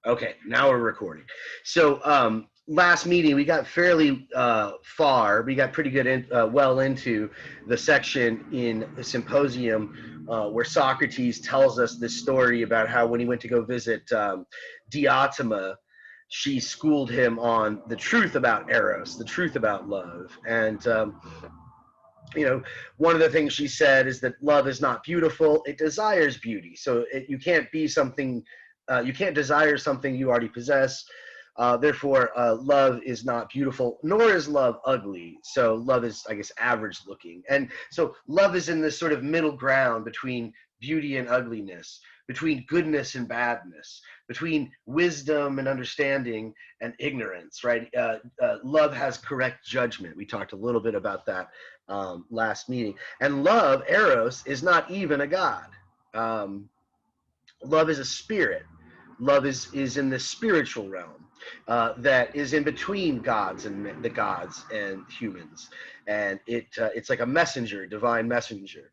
Okay, now we're recording. So last meeting we got fairly far. We got pretty good, well into the section in the Symposium where Socrates tells us this story about how when he went to go visit Diotima, she schooled him on the truth about Eros, the truth about love, and one of the things she said is that love is not beautiful; it desires beauty. So you can't be something, you can't desire something you already possess. Therefore, love is not beautiful, nor is love ugly. So love is, I guess, average looking. And so love is in this sort of middle ground between beauty and ugliness, between goodness and badness, between wisdom and understanding and ignorance, right? Love has correct judgment. We talked a little bit about that last meeting. And love, Eros, is not even a god. Love is a spirit. Love is in the spiritual realm that is in between gods and the gods and humans, and it's like a messenger, divine messenger.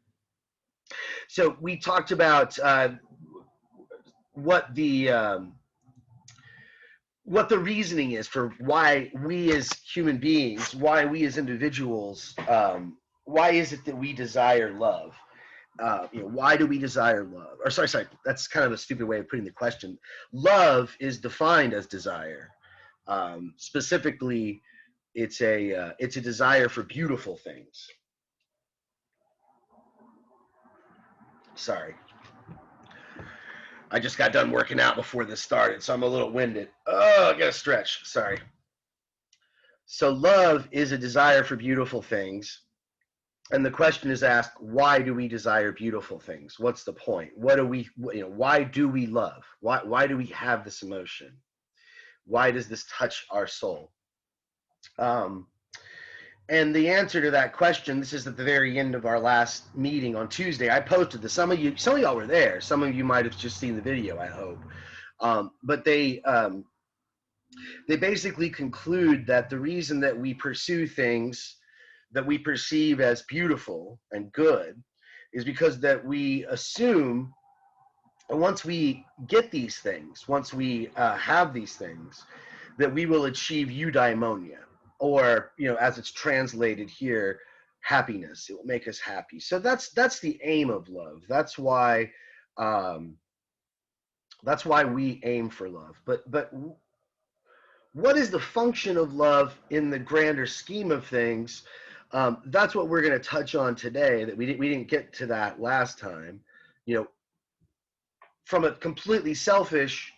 So we talked about what the reasoning is for why we as human beings, why we as individuals, why is it that we desire love? Why do we desire love? Or sorry, that's kind of a stupid way of putting the question. Love is defined as desire. Specifically, it's a desire for beautiful things. Sorry, I just got done working out before this started, so I'm a little winded. Oh, I gotta stretch. Sorry. So love is a desire for beautiful things. And the question is asked, why do we desire beautiful things? What's the point? What do we, why do we love? Why do we have this emotion? Why does this touch our soul? And the answer to that question, this is at the very end of our last meeting on Tuesday. I posted this. Some of y'all were there. Some of you might have just seen the video, I hope. But they basically conclude that the reason that we pursue things that we perceive as beautiful and good is because that we assume once we get these things, once we have these things, that we will achieve eudaimonia, or as it's translated here, happiness. It will make us happy. So that's the aim of love. That's why we aim for love. But what is the function of love in the grander scheme of things? That's what we're going to touch on today. That we didn't get to that last time. From a completely selfish,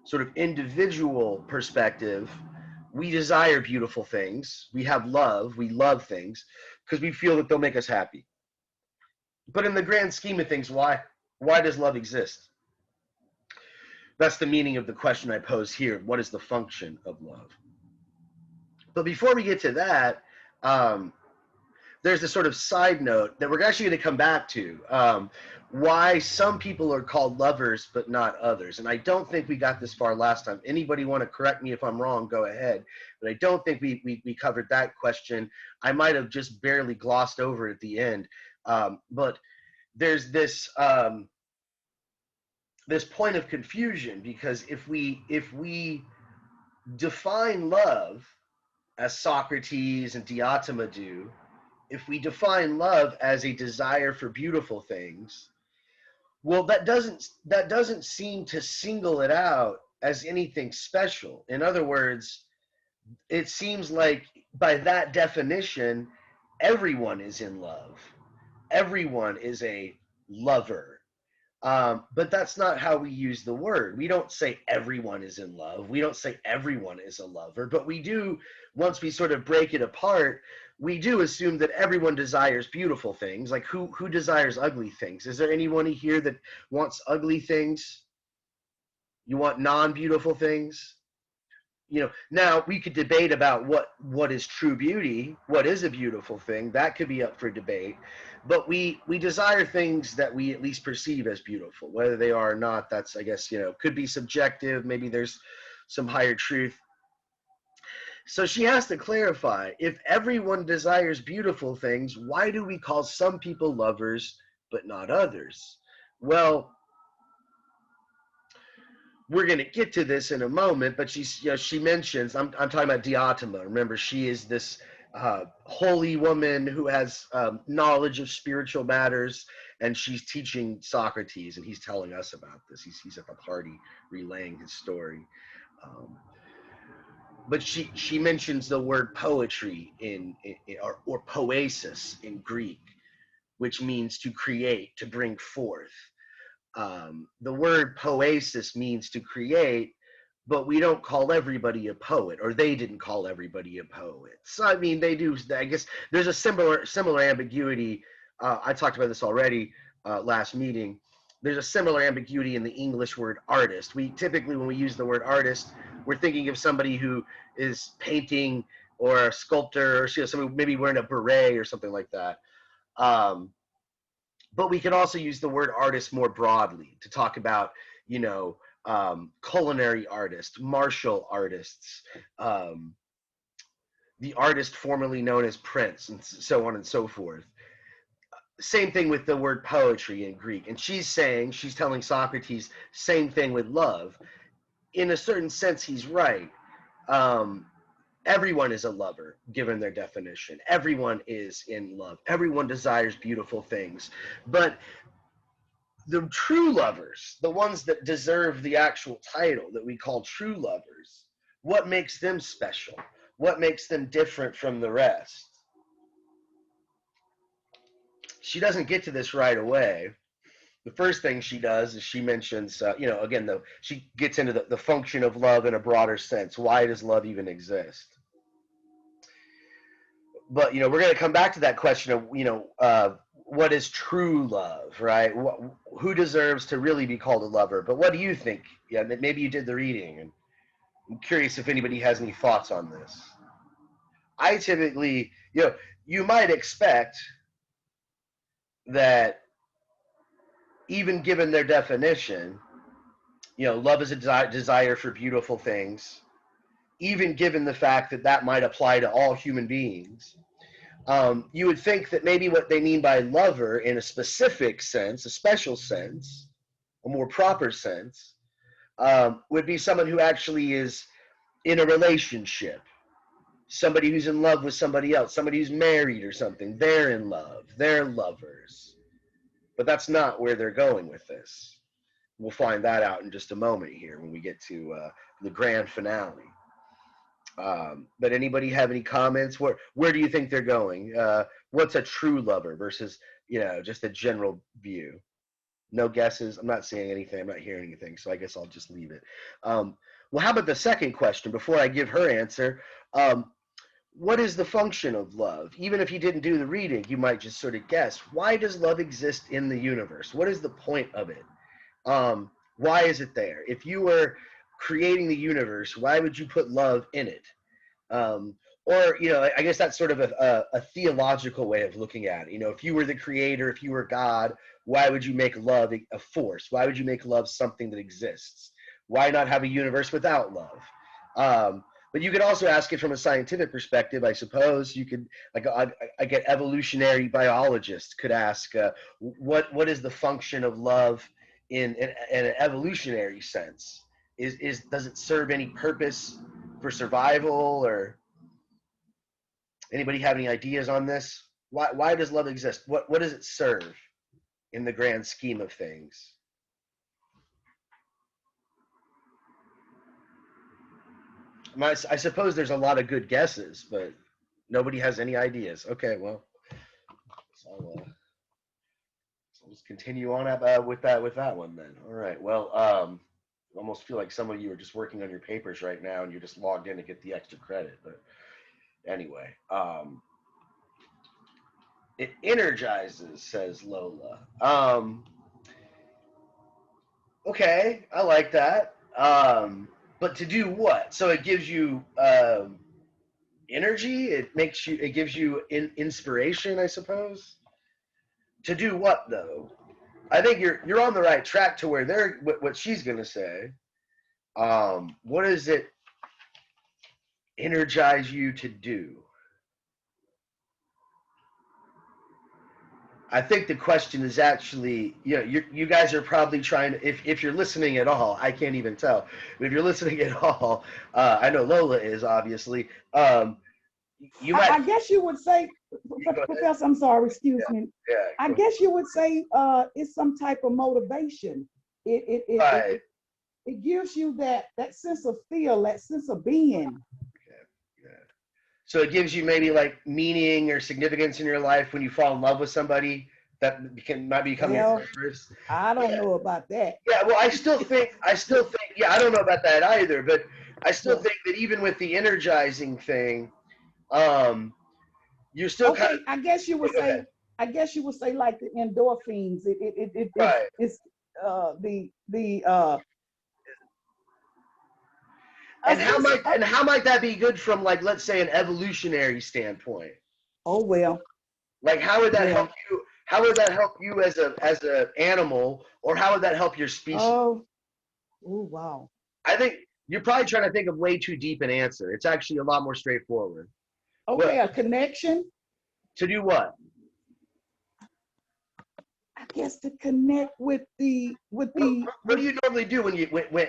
sort of individual perspective, we desire beautiful things. We have love. We love things because we feel that they'll make us happy. But in the grand scheme of things, why does love exist? That's the meaning of the question I pose here. What is the function of love? But before we get to that, there's this sort of side note that we're actually going to come back to. Why some people are called lovers but not others. And I don't think we got this far last time. Anybody want to correct me if I'm wrong, go ahead. But I don't think we covered that question. I might have just barely glossed over it at the end. But there's this point of confusion, because if we define love as Socrates and Diotima do, if we define love as a desire for beautiful things, well, that doesn't seem to single it out as anything special. In other words, it seems like by that definition, everyone is in love. Everyone is a lover. But that's not how we use the word. We don't say everyone is in love. We don't say everyone is a lover. But we do, once we sort of break it apart, we do assume that everyone desires beautiful things. Like who desires ugly things? Is there anyone here that wants ugly things? You want non-beautiful things? Now we could debate about what is true beauty, what is a beautiful thing. That could be up for debate. But we desire things that we at least perceive as beautiful. Whether they are or not, that's, I guess, could be subjective. Maybe there's some higher truth. So she has to clarify, if everyone desires beautiful things, why do we call some people lovers but not others? Well, we're going to get to this in a moment, but she mentions, I'm talking about Diotima. Remember, she is this holy woman who has knowledge of spiritual matters, and she's teaching Socrates, and he's telling us about this. He's at the party relaying his story. But she mentions the word poetry or poesis in Greek, which means to create, to bring forth. The word poesis means to create, but we don't call everybody a poet, or they didn't call everybody a poet. So I mean, they do. I guess there's a similar ambiguity. I talked about this already last meeting. There's a similar ambiguity in the English word artist. We typically, when we use the word artist, we're thinking of somebody who is painting, or a sculptor, or somebody maybe wearing a beret or something like that. But we can also use the word artist more broadly to talk about, culinary artists, martial artists, the artist formerly known as Prince, and so on and so forth. Same thing with the word poetry in Greek. And she's telling Socrates, same thing with love. In a certain sense, he's right. Everyone is a lover, given their definition. Everyone is in love. Everyone desires beautiful things. But the true lovers, the ones that deserve the actual title that we call true lovers, what makes them special? What makes them different from the rest? She doesn't get to this right away. The first thing she does is she mentions, she gets into the function of love in a broader sense. Why does love even exist? But, we're going to come back to that question of, what is true love, right? Who deserves to really be called a lover? But what do you think? Yeah, maybe you did the reading, and I'm curious if anybody has any thoughts on this. I typically, you might expect that even given their definition, love is a desire for beautiful things, even given the fact that that might apply to all human beings. You would think that maybe what they mean by lover in a specific sense, a special sense, a more proper sense, would be someone who actually is in a relationship, somebody who's in love with somebody else, somebody who's married or something. They're in love. They're lovers. But that's not where they're going with this. We'll find that out in just a moment here when we get to the grand finale. But anybody have any comments? Where do you think they're going? What's a true lover versus, just a general view? No guesses. I'm not seeing anything. I'm not hearing anything. So I guess I'll just leave it. Well, how about the second question before I give her answer? What is the function of love? Even if you didn't do the reading, you might just sort of guess. Why does love exist in the universe? What is the point of it? Why is it there? If you were creating the universe, why would you put love in it? Or, I guess that's sort of a theological way of looking at it. If you were the creator, if you were God, why would you make love a force? Why would you make love something that exists? Why not have a universe without love? But you could also ask it from a scientific perspective, I suppose. You could, I get evolutionary biologists could ask, what is the function of love in an evolutionary sense? Does it serve any purpose for survival? Or anybody have any ideas on this? Why does love exist? What does it serve in the grand scheme of things? I suppose there's a lot of good guesses, but nobody has any ideas. Okay, well, so I'll just continue on with that one then. All right. Well, I almost feel like some of you are just working on your papers right now, and you're just logged in to get the extra credit. But anyway, it energizes, says Lola. Okay, I like that. But to do what? So it gives you energy. It gives you inspiration, I suppose. To do what though? I think you're on the right track to where what she's gonna say. What does it energize you to do? I think the question is actually, you guys are probably trying to, if you're listening at all, I can't even tell. But if you're listening at all, I know Lola is obviously. You might. I guess you would say, Professor, I'm sorry, excuse me. I guess you would say it's some type of motivation. It gives you that sense of feel, that sense of being. So it gives you maybe like meaning or significance in your life when you fall in love with somebody that might become your first. I don't know about that. Yeah, well, I still think, yeah, I don't know about that either, but I still think that even with the energizing thing, you're still kind of. I guess you would say. I guess you would say like the endorphins. It's And how might that be good from, like, let's say, an evolutionary standpoint? Oh well. Like, how would that help you? How would that help you as a animal, or how would that help your species? Oh wow. I think you're probably trying to think of way too deep an answer. It's actually a lot more straightforward. Okay, a connection. To do what? I guess to connect with the. What do you normally do when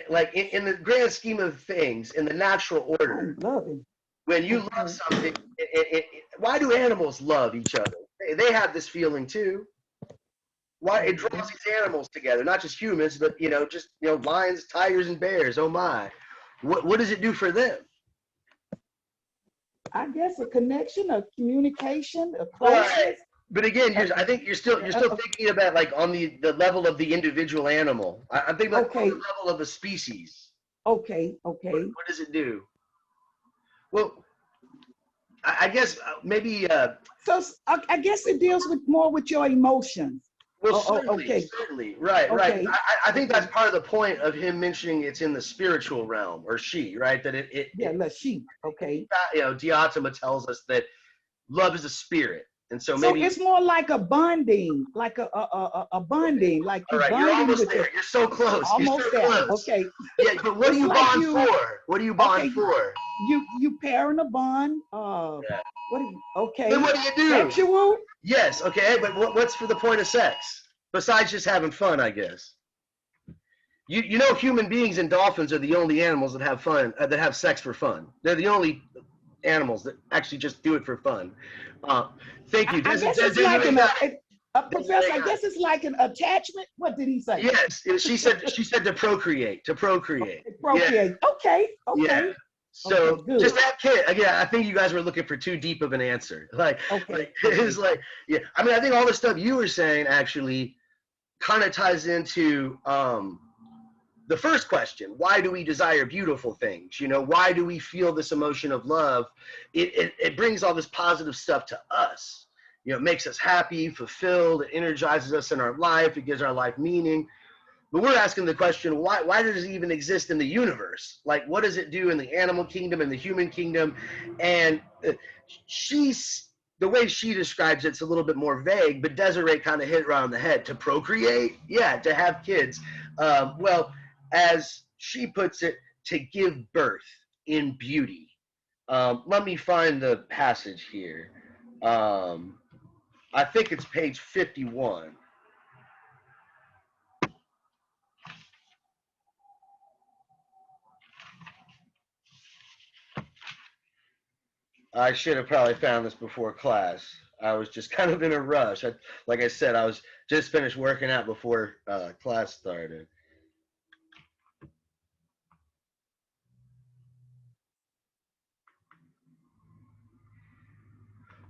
like in the grand scheme of things, in the natural order? I'm loving. When you love something, why do animals love each other? They have this feeling too. Why it draws these animals together, not just humans, but lions, tigers, and bears. Oh my! What does it do for them? I guess a connection, a communication, a closeness. Right. But again, I think you're still thinking about, like, on the level of the individual animal. I'm thinking about on the level of a species. Okay. What does it do? Well, I guess maybe. So I guess it deals more with your emotions. Well, certainly, right. I think that's part of the point of him mentioning it's in the spiritual realm, or she, right? That she. Okay. Diotima tells us that love is a spirit. And so maybe it's more like a bonding, like a bonding, like you're bonding. You're almost there. You're so close. Almost you're so there. Close. Okay. Yeah, but what do you bond for? What do you bond for? You pair in a bond. What do you? Okay. Then what do you do? Sexual. Yes. Okay. But what's for the point of sex besides just having fun? I guess. Human beings and dolphins are the only animals that have fun, that have sex for fun. They're the only animals that actually just do it for fun. Thank you. I guess it's like Professor, I guess it's like an attachment. What did he say? Yes, she said to procreate. To procreate. Procreate. Yeah. Okay. Yeah. So just that kid. Again, I think you guys were looking for too deep of an answer. It's like, yeah. I mean, I think all the stuff you were saying actually kind of ties into the first question. Why do we desire beautiful things? Why do we feel this emotion of love? It brings all this positive stuff to us. It makes us happy, fulfilled. It energizes us in our life. It gives our life meaning. But we're asking the question, why does it even exist in the universe? Like, what does it do in the animal kingdom and the human kingdom? And the way she describes it's a little bit more vague, but Desiree kind of hit right on the head. To procreate? Yeah, to have kids. Well, as she puts it, to give birth in beauty. Let me find the passage here. I think it's page 51. I should have probably found this before class. I was just kind of in a rush. Like I said, I was just finished working out before class started.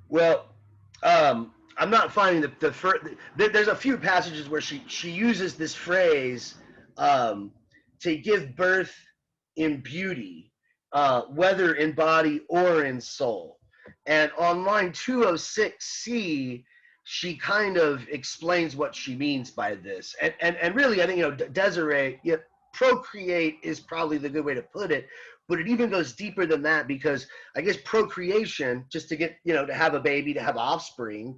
Well, I'm not finding the first. There's a few passages where she uses this phrase, to give birth in beauty, whether in body or in soul. And on line 206C, she kind of explains what she means by this. And really, I think, Desiree, procreate is probably the good way to put it. But it even goes deeper than that, because I guess procreation, just to get, to have a baby, to have offspring,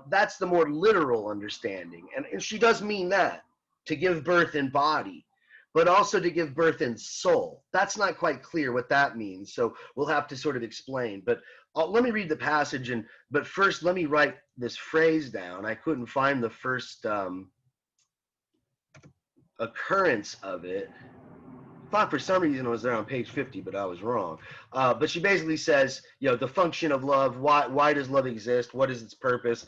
that's the more literal understanding. And she does mean that, to give birth in body. but also to give birth in soul. That's not quite clear what that means, so we'll have to sort of explain. But let me read the passage, but first let me write this phrase down. I couldn't find the first occurrence of it. I thought for some reason it was there on page 50, but I was wrong. But she basically says, the function of love. Why does love exist? What is its purpose?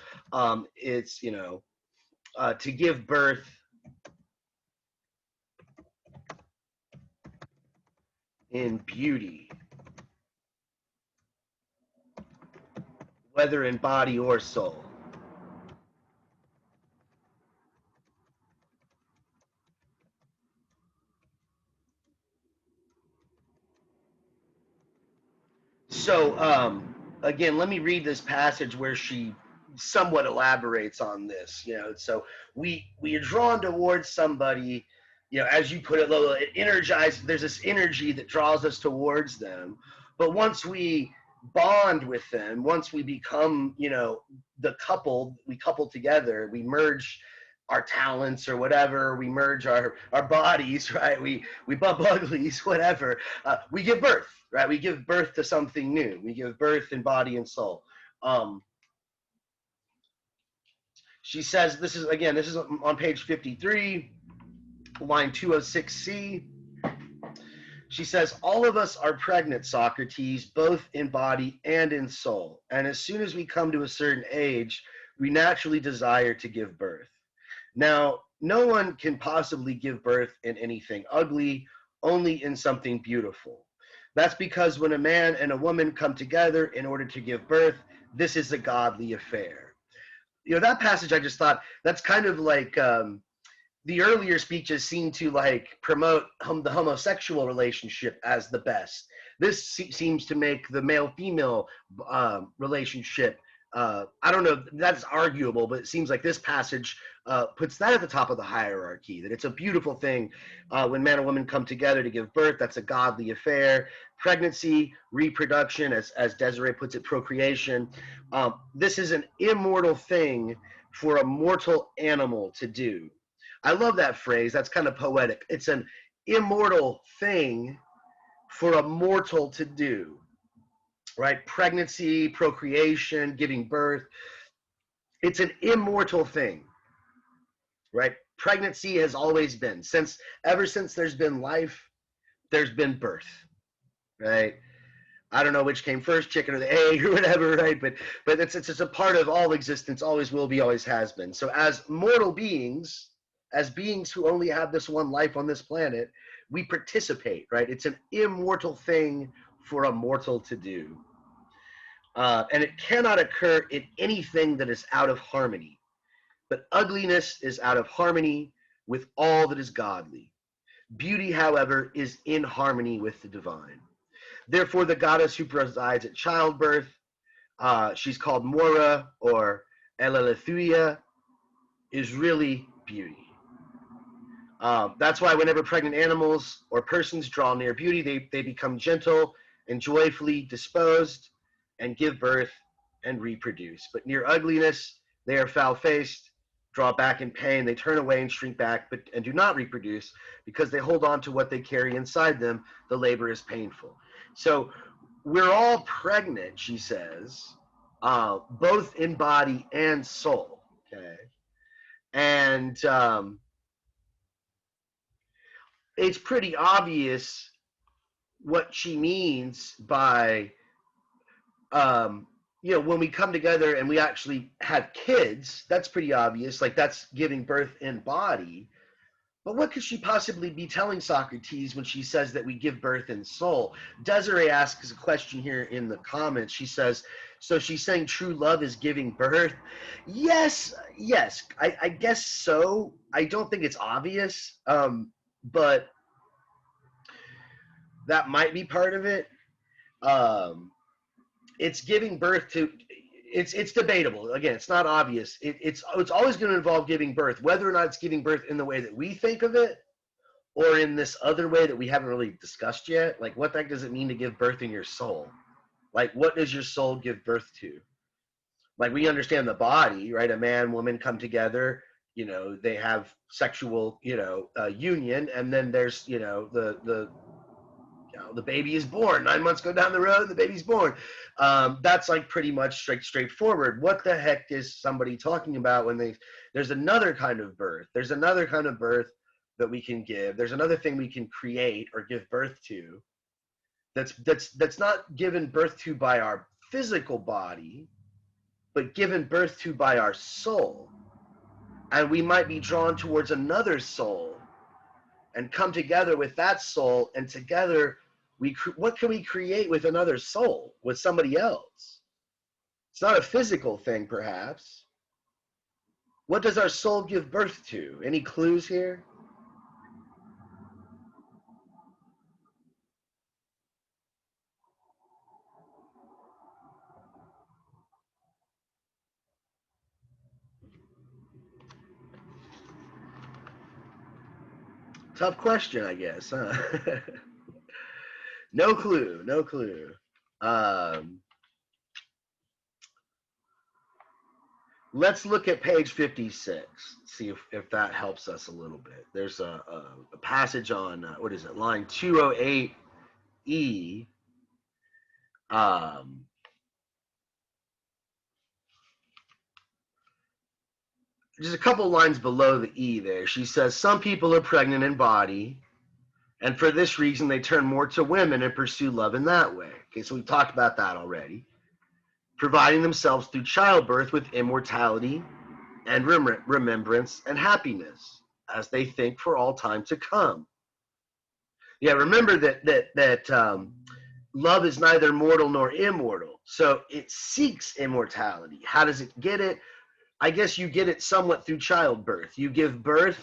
It's to give birth in beauty, whether in body or soul. So again, let me read this passage where she somewhat elaborates on this. So we are drawn towards somebody, as you put it, Lola, it energizes. There's this energy that draws us towards them. But once we bond with them, once we become, the couple, we couple together, we merge our talents or whatever, we merge our bodies, right? We bump uglies, whatever. We give birth, right? We give birth to something new. We give birth in body and soul. She says, this is on page 53, line 206C. She says, all of us are pregnant, Socrates, both in body and in soul. And as soon as we come to a certain age, we naturally desire to give birth. Now, no one can possibly give birth in anything ugly, only in something beautiful. That's because when a man and a woman come together in order to give birth, this is a godly affair. That passage, I just thought, that's kind of like the earlier speeches seem to promote the homosexual relationship as the best. This seems to make the male-female relationship, I don't know, that's arguable, but it seems like this passage puts that at the top of the hierarchy, that it's a beautiful thing when man and woman come together to give birth. That's a godly affair. Pregnancy, reproduction, as Desiree puts it, procreation. This is an immortal thing for a mortal animal to do. I love that phrase. That's kind of poetic. It's an immortal thing for a mortal to do, right? Pregnancy, procreation, giving birth. It's an immortal thing, right? Pregnancy has always been. Ever since there's been life, there's been birth, right? I don't know which came first, chicken or the egg or whatever, right? But it's a part of all existence, always will be, always has been. So as mortal beings, as beings who only have this one life on this planet, we participate, right? It's an immortal thing for a mortal to do. And it cannot occur in anything that is out of harmony. But ugliness is out of harmony with all that is godly. Beauty, however, is in harmony with the divine. Therefore, the goddess who presides at childbirth, she's called Mora or Elelethua, is really beauty. That's why whenever pregnant animals or persons draw near beauty, they become gentle and joyfully disposed and give birth and reproduce. But near ugliness, they are foul-faced, draw back in pain, they turn away and shrink back, and do not reproduce because they hold on to what they carry inside them. The labor is painful. So we're all pregnant, she says, both in body and soul, okay? And it's pretty obvious what she means by, when we come together and we actually have kids, that's pretty obvious. That's giving birth in body. But what could she possibly be telling Socrates when she says that we give birth in soul? Desiree asks a question here in the comments. She says, so she's saying true love is giving birth? Yes, I guess so. I don't think it's obvious, but that might be part of it. It's giving birth to, it's debatable. Again, it's not obvious. It's always going to involve giving birth, whether or not it's giving birth in the way that we think of it or in this other way that we haven't really discussed yet. What the heck does it mean to give birth in your soul? What does your soul give birth to? We understand the body, right? A man, woman come together they have sexual, union, and then there's, the baby is born. 9 months go down the road, the baby's born. That's like pretty much straightforward. What the heck is somebody talking about when there's another kind of birth? There's another kind of birth that we can give. There's another thing we can create or give birth to. That's not given birth to by our physical body, but given birth to by our soul. And we might be drawn towards another soul and come together with that soul, and together what can we create with another soul, with somebody else? It's not a physical thing, perhaps. What does our soul give birth to? Any clues here? Tough question, I guess, huh? No clue, no clue. Let's look at page 56, see if that helps us a little bit. There's a passage on, what is it, line 208E. Just a couple lines below the E there. She says, some people are pregnant in body, and for this reason they turn more to women and pursue love in that way. Okay, so we've talked about that already. Providing themselves through childbirth with immortality and remembrance and happiness, as they think for all time to come. Yeah, remember that love is neither mortal nor immortal, so it seeks immortality. How does it get it? I guess you get it somewhat through childbirth. You give birth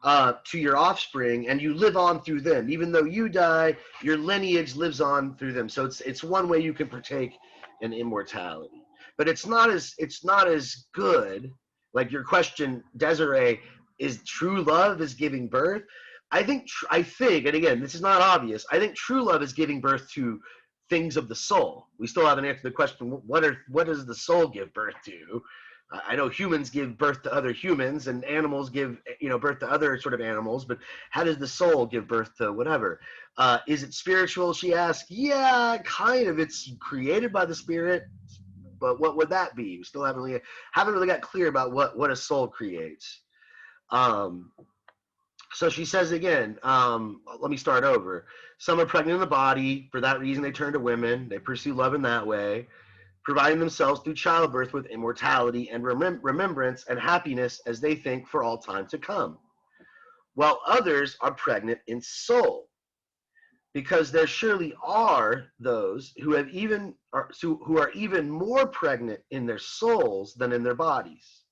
to your offspring, and you live on through them. Even though you die, your lineage lives on through them. So it's one way you can partake in immortality. But it's not as good. Like your question, Desiree, is true love is giving birth? I think, and again, this is not obvious. I think true love is giving birth to things of the soul. We still haven't answered the question: what does the soul give birth to? I know humans give birth to other humans, and animals give birth to other sort of animals. But how does the soul give birth to whatever? Is it spiritual? She asked. Yeah, kind of. It's created by the spirit, but what would that be? We still haven't really got clear about what a soul creates. So she says again. Let me start over. Some are pregnant in the body. For that reason, they turn to women. They pursue love in that way, providing themselves through childbirth with immortality and remembrance and happiness as they think for all time to come. While others are pregnant in soul, because there surely are those who are even more pregnant in their souls than in their bodies.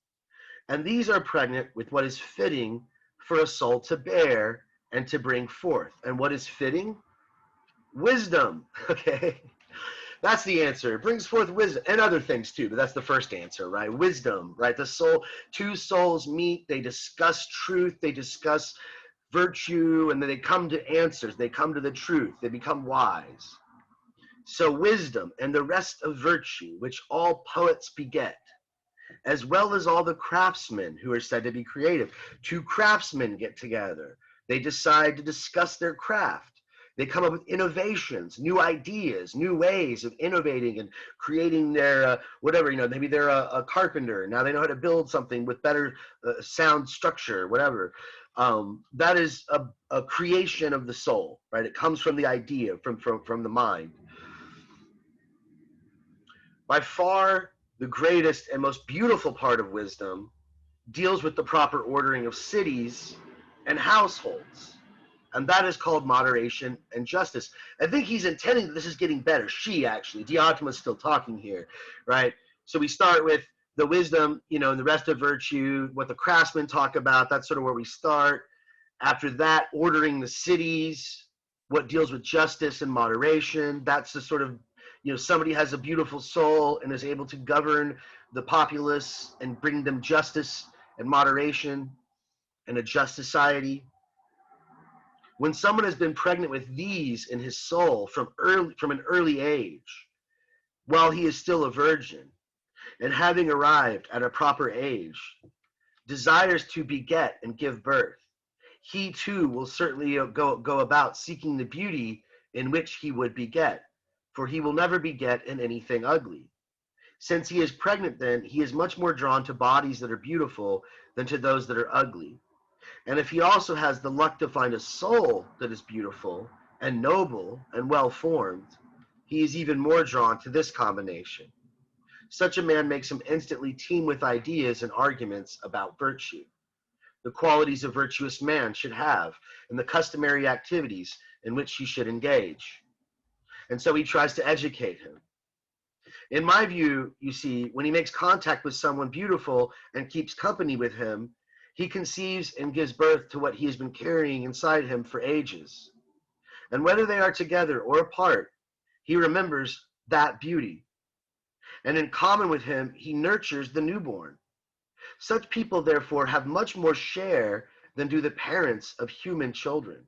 And these are pregnant with what is fitting for a soul to bear and to bring forth. And what is fitting? Wisdom, okay? That's the answer. It brings forth wisdom and other things too, but that's the first answer, right? Wisdom, right? The soul, two souls meet, they discuss truth, they discuss virtue, and then they come to answers. They come to the truth. They become wise. So wisdom and the rest of virtue, which all poets beget, as well as all the craftsmen who are said to be creative. Two craftsmen get together. They decide to discuss their craft. They come up with innovations, new ideas, new ways of innovating and creating their whatever, maybe they're a carpenter. Now they know how to build something with better sound structure, whatever. That is a creation of the soul, right? It comes from the idea, from the mind. By far, the greatest and most beautiful part of wisdom deals with the proper ordering of cities and households. And that is called moderation and justice. I think he's intending that this is getting better. She actually, Diotima's still talking here, right? So we start with the wisdom, and the rest of virtue, what the craftsmen talk about. That's sort of where we start. After that, ordering the cities, what deals with justice and moderation. That's the sort of, somebody has a beautiful soul and is able to govern the populace and bring them justice and moderation and a just society. When someone has been pregnant with these in his soul from an early age, while he is still a virgin, and having arrived at a proper age, desires to beget and give birth, he too will certainly go about seeking the beauty in which he would beget, for he will never beget in anything ugly. Since he is pregnant, then, he is much more drawn to bodies that are beautiful than to those that are ugly. And if he also has the luck to find a soul that is beautiful and noble and well formed, he is even more drawn to this combination. Such a man makes him instantly teem with ideas and arguments about virtue, the qualities a virtuous man should have, and the customary activities in which he should engage. And so he tries to educate him. In my view, you see, when he makes contact with someone beautiful and keeps company with him, he conceives and gives birth to what he has been carrying inside him for ages. And whether they are together or apart, he remembers that beauty. And in common with him, he nurtures the newborn. Such people, therefore, have much more share than do the parents of human children,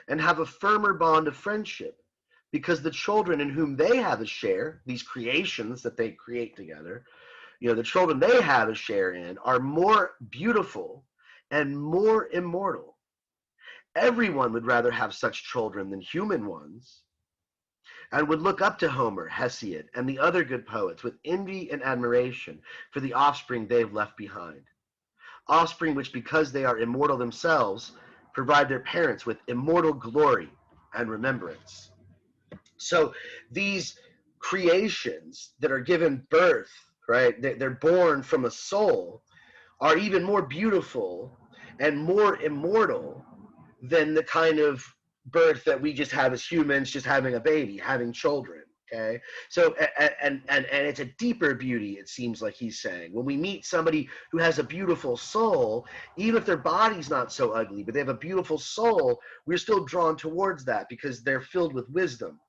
and have a firmer bond of friendship, because the children in whom they have a share, these creations that they create together, the children they have a share in are more beautiful and more immortal. Everyone would rather have such children than human ones, and would look up to Homer, Hesiod, and the other good poets with envy and admiration for the offspring they've left behind. Offspring which, because they are immortal themselves, provide their parents with immortal glory and remembrance. So these creations that are given birth, right, they're born from a soul, are even more beautiful and more immortal than the kind of birth that we just have as humans, just having a baby, having children. Okay, so and it's a deeper beauty, it seems like he's saying. When we meet somebody who has a beautiful soul, even if their body's not so ugly, but they have a beautiful soul, we're still drawn towards that because they're filled with wisdom.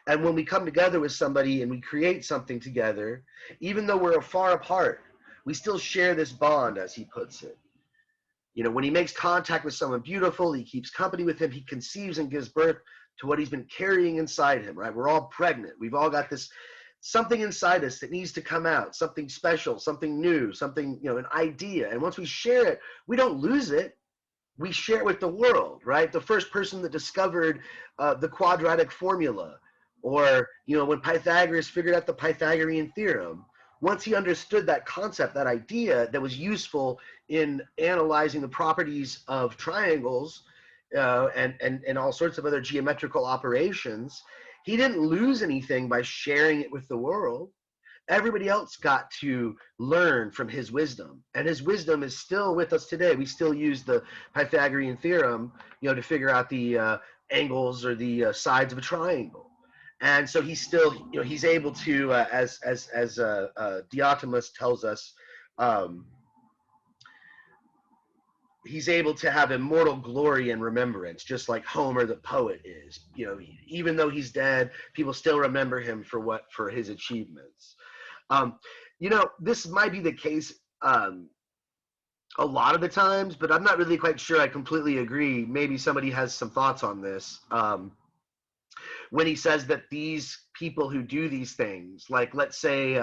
And when we come together with somebody and we create something together, even though we're far apart, we still share this bond, as he puts it. When he makes contact with someone beautiful, he keeps company with him, he conceives and gives birth to what he's been carrying inside him, right? We're all pregnant. We've all got this something inside us that needs to come out, something special, something new, something, an idea. And once we share it, we don't lose it. We share it with the world, right? The first person that discovered the quadratic formula, or, when Pythagoras figured out the Pythagorean theorem, once he understood that concept, that idea that was useful in analyzing the properties of triangles and all sorts of other geometrical operations, he didn't lose anything by sharing it with the world. Everybody else got to learn from his wisdom, and his wisdom is still with us today. We still use the Pythagorean theorem, to figure out the angles or the sides of a triangle. And so he's still, he's able to, as Diotimus tells us, he's able to have immortal glory and remembrance, just like Homer the poet is. Even though he's dead, people still remember him for his achievements. This might be the case a lot of the times, but I'm not really quite sure I completely agree. Maybe somebody has some thoughts on this. When he says that these people who do these things, like let's say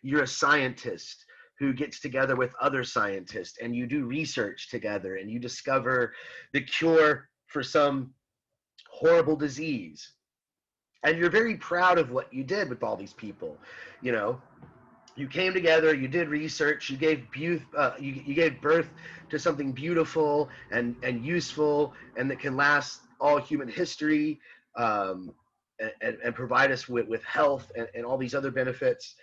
you're a scientist who gets together with other scientists and you do research together and you discover the cure for some horrible disease, and you're very proud of what you did with all these people. You came together, you did research, you gave birth to something beautiful and useful and that can last all human history, and provide us with health and all these other benefits.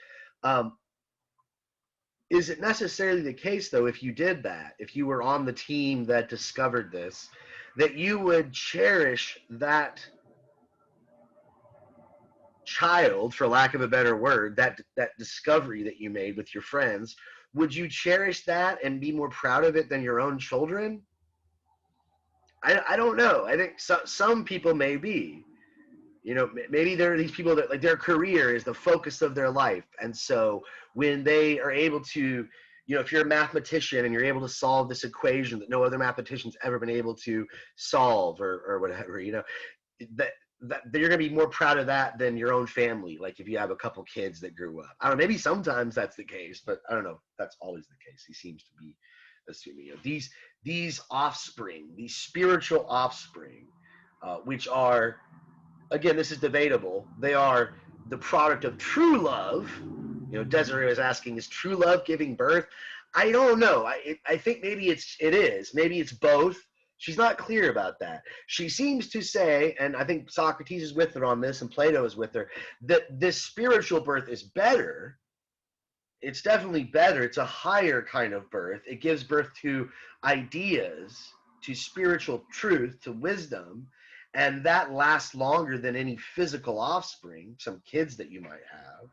Is it necessarily the case, though, if you did that, if you were on the team that discovered this, that you would cherish that child, for lack of a better word, that discovery that you made with your friends? Would you cherish that and be more proud of it than your own children? I don't know. I think some people may be. Maybe there are these people that, like, their career is the focus of their life. And so when they are able to, if you're a mathematician and you're able to solve this equation that no other mathematician's ever been able to solve or whatever, that you're going to be more proud of that than your own family. Like if you have a couple kids that grew up. I don't know, maybe sometimes that's the case, but I don't know if that's always the case. He seems to be assuming, you know, these offspring, these spiritual offspring, which are, again, this is debatable. They are the product of true love. You know, Desiree was asking, is true love giving birth? I don't know. I think maybe it is. Maybe it's both. She's not clear about that. She seems to say, and I think Socrates is with her on this, and Plato is with her, that this spiritual birth is better. It's definitely better. It's a higher kind of birth. It gives birth to ideas, to spiritual truth, to wisdom, and that lasts longer than any physical offspring, some kids that you might have.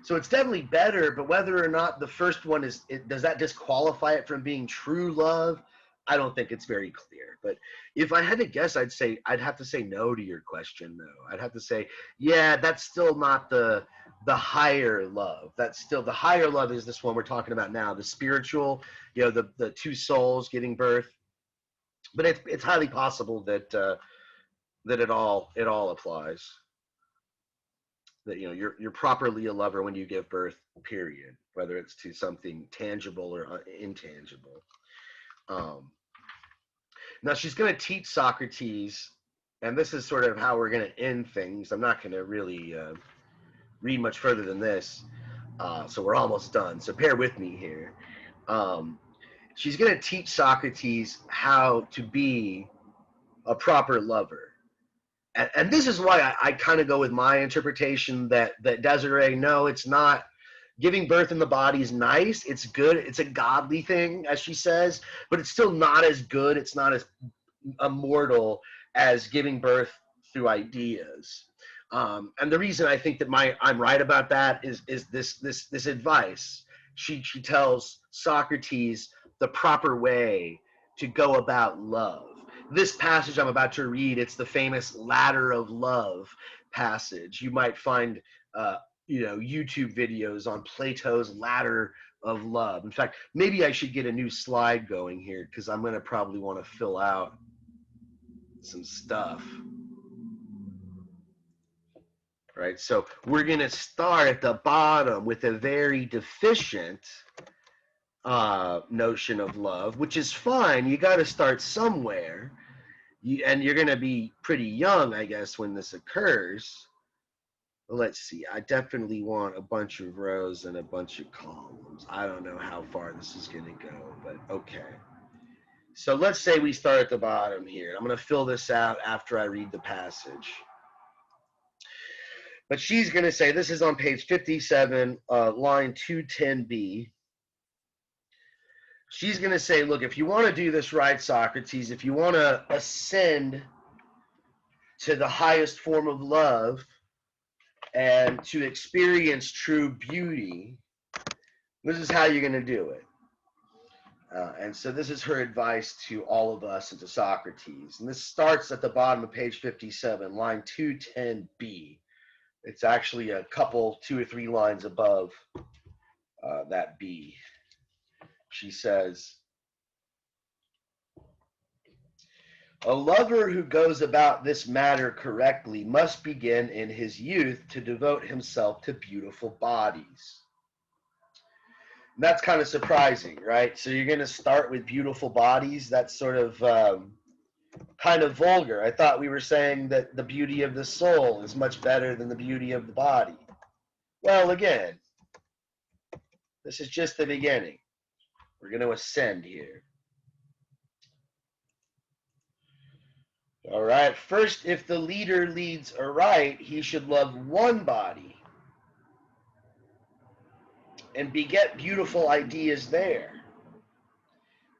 So it's definitely better, but whether or not the first one does that disqualify it from being true love? I don't think it's very clear. But if I had to guess, I'd have to say no to your question, though. I'd have to say, yeah, that's still not the higher love. That's still, the higher love is this one we're talking about now, the spiritual, you know, the two souls giving birth. But it's highly possible that that it all applies. That, you know, you're properly a lover when you give birth, period, whether it's to something tangible or intangible. Now she's going to teach Socrates, and this is sort of how we're going to end things. I'm not going to really read much further than this, so we're almost done, so bear with me here. She's going to teach Socrates how to be a proper lover. And this is why I kind of go with my interpretation that Desiree, no, it's not. Giving birth in the body is nice. It's good. It's a godly thing, as she says, but it's still not as good. It's not as immortal as giving birth through ideas. And the reason I think that I'm right about that is this advice. She tells Socrates the proper way to go about love. This passage I'm about to read, it's the famous ladder of love passage. You might find, you know, YouTube videos on Plato's ladder of love. In fact, maybe I should get a new slide going here because I'm going to probably want to fill out some stuff. Right, so we're going to start at the bottom with a very deficient notion of love, which is fine. You got to start somewhere, and you're going to be pretty young, I guess, when this occurs. Let's see. I definitely want a bunch of rows and a bunch of columns. I don't know how far this is going to go, but okay. So let's say we start at the bottom here. I'm going to fill this out after I read the passage. But she's going to say, this is on page 57, line 210b. She's going to say, look, if you want to do this right, Socrates, if you want to ascend to the highest form of love and to experience true beauty, this is how you're going to do it. And so this is her advice to all of us and to Socrates. And this starts at the bottom of page 57, line 210b. It's actually a couple, 2 or 3 lines above that B. She says, a lover who goes about this matter correctly must begin in his youth to devote himself to beautiful bodies. And that's kind of surprising, right? So you're going to start with beautiful bodies. That's sort of kind of vulgar. I thought we were saying that the beauty of the soul is much better than the beauty of the body. Well, again, this is just the beginning. We're going to ascend here. All right. First, if the leader leads aright, he should love one body and beget beautiful ideas there.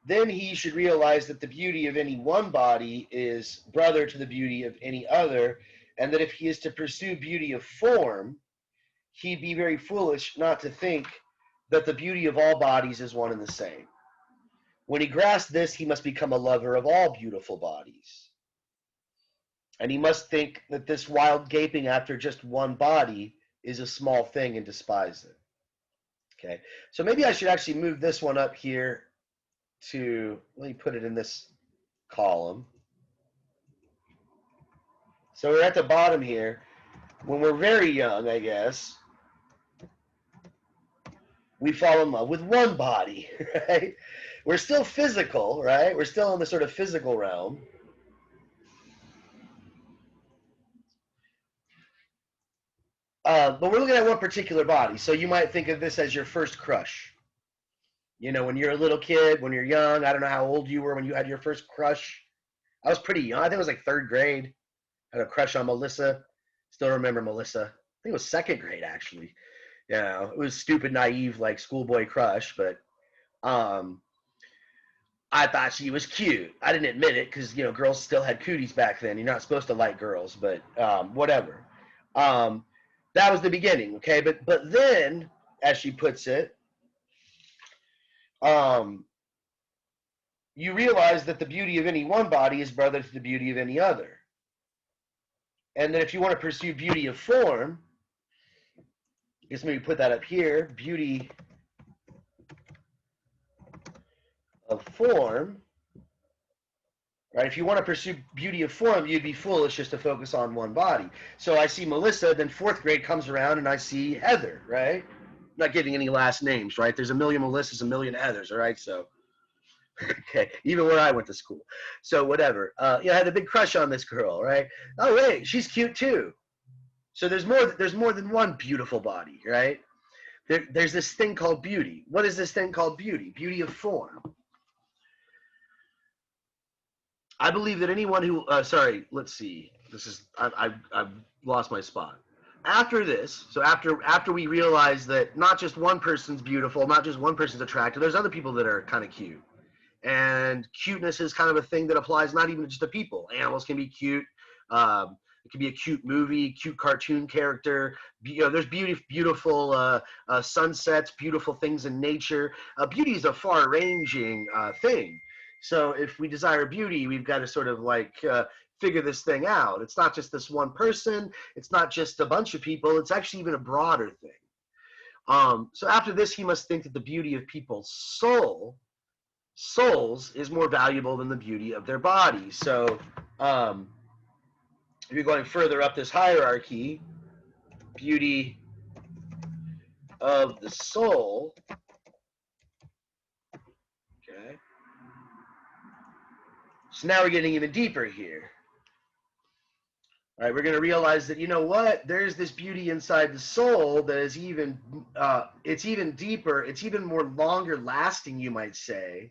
Then he should realize that the beauty of any one body is brother to the beauty of any other, and that if he is to pursue beauty of form, he'd be very foolish not to think that the beauty of all bodies is one and the same. When he grasps this, he must become a lover of all beautiful bodies. And he must think that this wild gaping after just one body is a small thing and despise it. Okay, so maybe I should actually move this one up here to, let me put it in this column. So we're at the bottom here. When we're very young, I guess, we fall in love with one body, right? we're still physical, right? We're still in the sort of physical realm. But we're looking at one particular body. So you might think of this as your first crush. You know, when you're a little kid, when you're young, I don't know how old you were when you had your first crush. I was pretty young. I think it was like third grade. I had a crush on Melissa. Still remember Melissa. I think it was second grade, actually. You know, it was stupid, naive, like schoolboy crush, but I thought she was cute. I didn't admit it because, you know, girls still had cooties back then. You're not supposed to like girls, but whatever. That was the beginning, okay? But then, as she puts it, you realize that the beauty of any one body is brother to the beauty of any other. And that if you want to pursue beauty of form, I guess maybe put that up here, beauty of form, right? If you want to pursue beauty of form, you'd be foolish just to focus on one body. So I see Melissa, then fourth grade comes around and I see Heather, right? I'm not giving any last names, right? There's a million Melissas, a million Heathers, all right? So, okay, even where I went to school. So whatever. I had a big crush on this girl, right? Oh, wait, she's cute too. So there's more than one beautiful body, right? There's this thing called beauty. What is this thing called beauty? Beauty of form. I believe that anyone who, let's see. I've lost my spot. After this, so after we realize that not just one person's beautiful, not just one person's attractive, there's other people that are kind of cute. And cuteness is kind of a thing that applies not even just to people. Animals can be cute. It can be a cute movie, cute cartoon character. There's beautiful sunsets, beautiful things in nature. Beauty is a far-ranging thing. So if we desire beauty, we've got to sort of like figure this thing out. It's not just this one person. It's not just a bunch of people. It's actually even a broader thing. So after this, he must think that the beauty of people's souls is more valuable than the beauty of their bodies. So if you're going further up this hierarchy, beauty of the soul, okay. So now we're getting even deeper here. All right, we're going to realize that, you know what, there's this beauty inside the soul that is even, it's even deeper, it's even more longer lasting, you might say,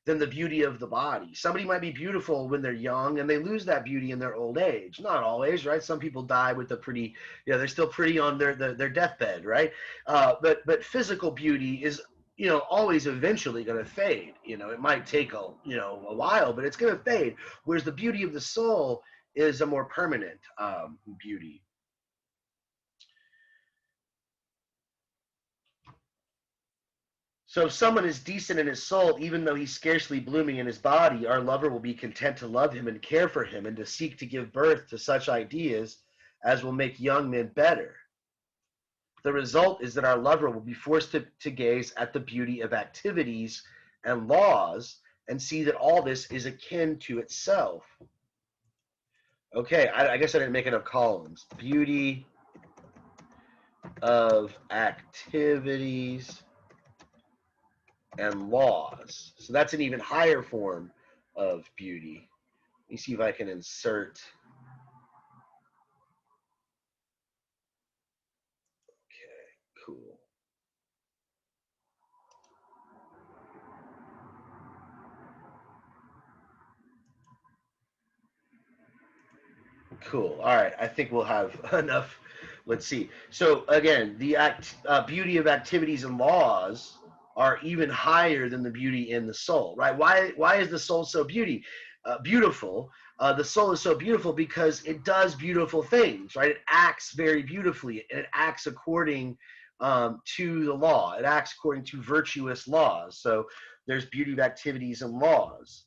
than the beauty of the body. Somebody might be beautiful when they're young and they lose that beauty in their old age. Not always, right? Some people die with a pretty, they're still pretty on their deathbed, right? But physical beauty is, always eventually going to fade. It might take a while, but it's going to fade. Whereas the beauty of the soul is a more permanent beauty. So if someone is decent in his soul, even though he's scarcely blooming in his body, our lover will be content to love him and care for him and to seek to give birth to such ideas as will make young men better. The result is that our lover will be forced to gaze at the beauty of activities and laws and see that all this is akin to itself. Okay, I guess I didn't make enough columns. Beauty of activities and laws. So that's an even higher form of beauty. Let me see if I can insert. Okay, cool. Cool. All right. I think we'll have enough. Let's see. So again, the beauty of activities and laws are even higher than the beauty in the soul, right? Why is the soul so beautiful? The soul is so beautiful because it does beautiful things, right? It acts very beautifully, and it acts according to the law. It acts according to virtuous laws. So there's beauty of activities and laws.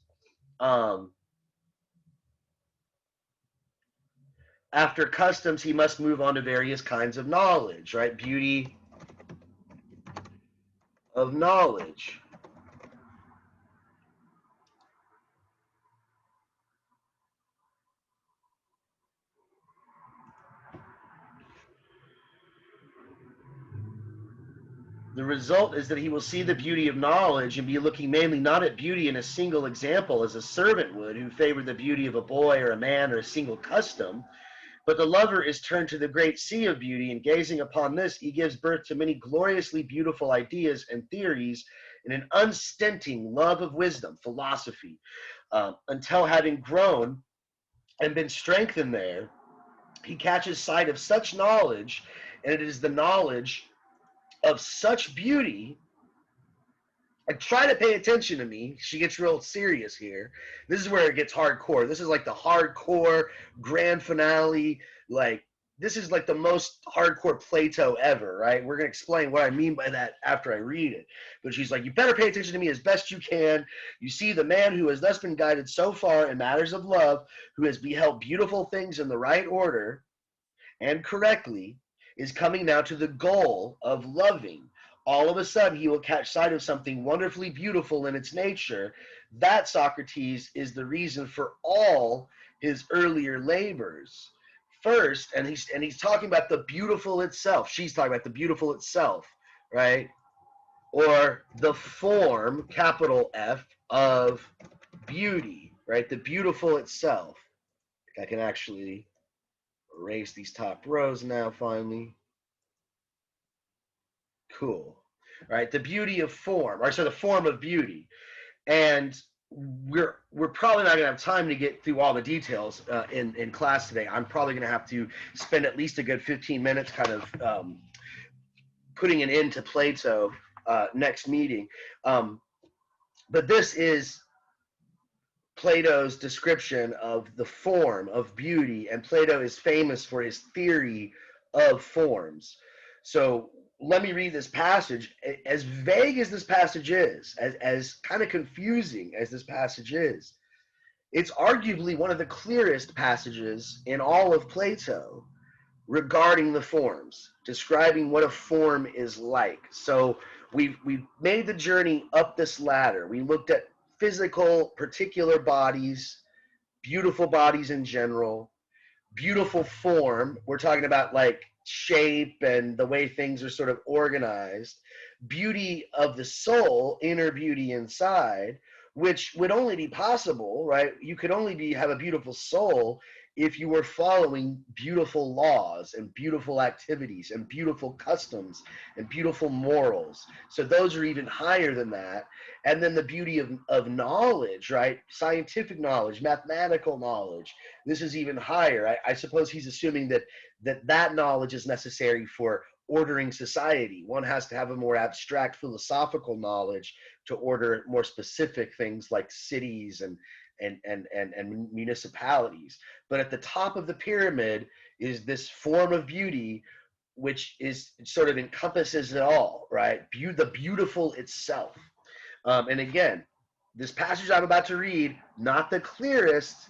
After customs, he must move on to various kinds of knowledge, right? Beauty of knowledge. The result is that he will see the beauty of knowledge and be looking mainly not at beauty in a single example as a servant would, who favored the beauty of a boy or a man or a single custom, but the lover is turned to the great sea of beauty, and gazing upon this, he gives birth to many gloriously beautiful ideas and theories in an unstinting love of wisdom, philosophy, until having grown and been strengthened there, he catches sight of such knowledge, and it is the knowledge of such beauty. Like, try to pay attention to me. She gets real serious here. This is where it gets hardcore. This is like the hardcore grand finale. Like, this is like the most hardcore Plato ever, right? We're going to explain what I mean by that after I read it. But she's like, you better pay attention to me as best you can. You see, the man who has thus been guided so far in matters of love, who has beheld beautiful things in the right order and correctly, is coming now to the goal of loving. All of a sudden, he will catch sight of something wonderfully beautiful in its nature. That, Socrates, is the reason for all his earlier labors. First, and he's talking about the beautiful itself. She's talking about the beautiful itself, right? Or the form, capital F, of beauty, right? The beautiful itself. I can actually erase these top rows now, finally. Cool. Right, the beauty of form, or so the form of beauty. And we're probably not going to have time to get through all the details in class today. I'm probably going to have to spend at least a good 15 minutes kind of putting an end to Plato next meeting. But this is Plato's description of the form of beauty, and Plato is famous for his theory of forms. So let me read this passage. As vague as this passage is, as kind of confusing as this passage is, it's arguably one of the clearest passages in all of Plato regarding the forms, describing what a form is like. So we've made the journey up this ladder. We looked at physical, particular bodies, beautiful bodies in general, beautiful form. We're talking about like shape and the way things are sort of organized, beauty of the soul, inner beauty inside, which would only be possible, right? You could only have a beautiful soul if you were following beautiful laws and beautiful activities and beautiful customs and beautiful morals. So those are even higher than that. And then the beauty of knowledge, right? Scientific knowledge, mathematical knowledge. This is even higher. I suppose he's assuming that knowledge is necessary for ordering society. One has to have a more abstract philosophical knowledge to order more specific things like cities and municipalities. But at the top of the pyramid is this form of beauty, which is sort of encompasses it all, right? The beautiful itself. And again, this passage I'm about to read, not the clearest,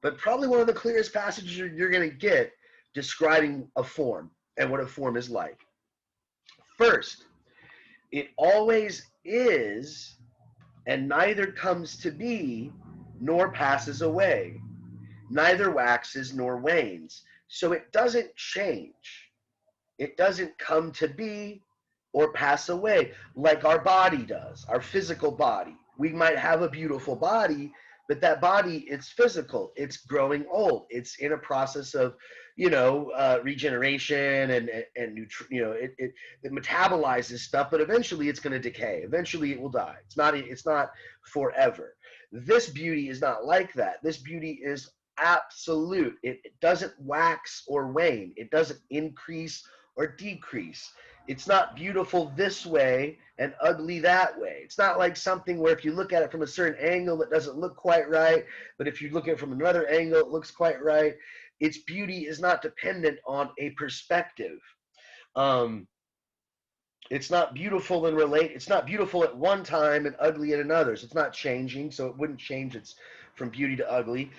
but probably one of the clearest passages you're going to get describing a form and what a form is like. First, it always is, and neither comes to be nor passes away, neither waxes nor wanes. So it doesn't change. It doesn't come to be or pass away like our body does, our physical body. We might have a beautiful body, but that body, it's physical. It's growing old. It's in a process of, regeneration and it metabolizes stuff, but eventually it's going to decay. Eventually it will die. It's not forever. This beauty is not like that. This beauty is absolute. It doesn't wax or wane. It doesn't increase or decrease. It's not beautiful this way and ugly that way. It's not like something where if you look at it from a certain angle, it doesn't look quite right, but if you look at it from another angle, it looks quite right. Its beauty is not dependent on a perspective. It's not beautiful it's not beautiful at one time and ugly at another. So it's not changing, so it wouldn't change its from beauty to ugly.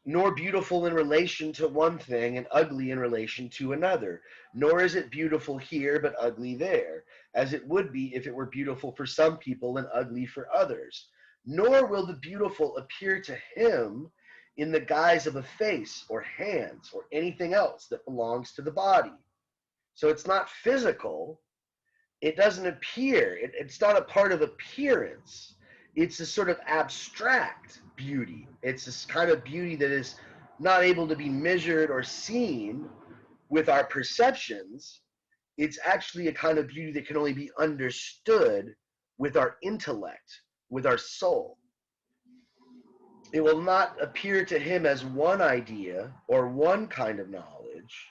Nor beautiful in relation to one thing and ugly in relation to another. Nor is it beautiful here but ugly there, as it would be if it were beautiful for some people and ugly for others. Nor will the beautiful appear to him in the guise of a face or hands or anything else that belongs to the body. So it's not physical, It doesn't appear. It's not a part of appearance. It's a sort of abstract beauty. It's this kind of beauty that is not able to be measured or seen with our perceptions. It's actually a kind of beauty that can only be understood with our intellect, with our soul. It will not appear to him as one idea or one kind of knowledge.